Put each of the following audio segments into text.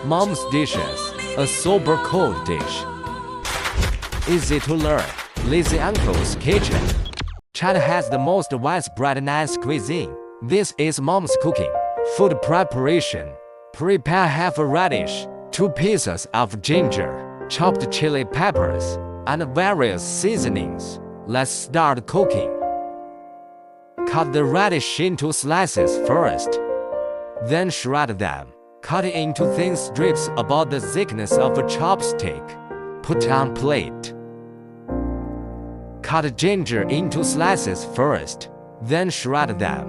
Mom's dishes, a sober cold dish. Easy to learn, lazy uncle's kitchen. China has the most widespread nice cuisine. This is mom's cooking. Food preparation. Prepare half a radish, 2 pieces of ginger, chopped chili peppers, and various seasonings. Let's start cooking. Cut the radish into slices first. Then shred them. Cut it into thin strips about the thickness of a chopstick. Put on plate. Cut ginger into slices first. Then shred them.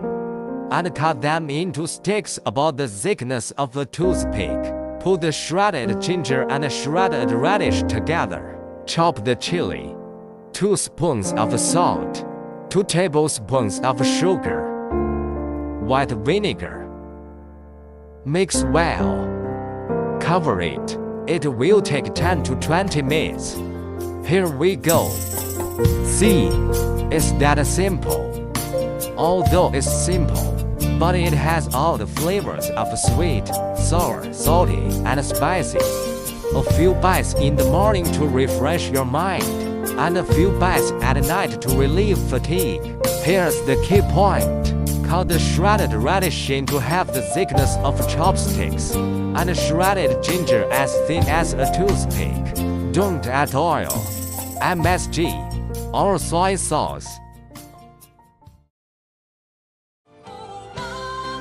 And cut them into sticks about the thickness of a toothpick. Put the shredded ginger and shredded radish together. Chop the chili. 2 spoons of salt. 2 tablespoons of sugar. White vinegar. Mix well. Cover it. It will take 10 to 20 minutes. Here we go. See, it's that simple. Although it's simple, but it has all the flavors of sweet, sour, salty, and spicy. A few bites in the morning to refresh your mind, and a few bites at night to relieve fatigue. Here's the key point. Cut the shredded radish into half the thickness of chopsticks, and shredded ginger as thin as a toothpick. Don't add oil, MSG, or soy sauce.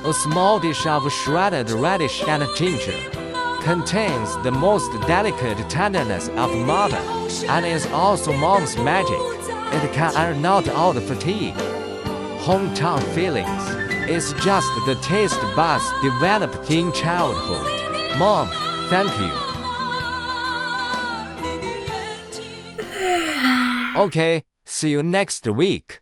A small dish of shredded radish and ginger contains the most delicate tenderness of mother, and is also mom's magic. It can iron out all the fatigue. Hometown feelings. It's just the taste buds developed in childhood. Mom, thank you. Okay, see you next week.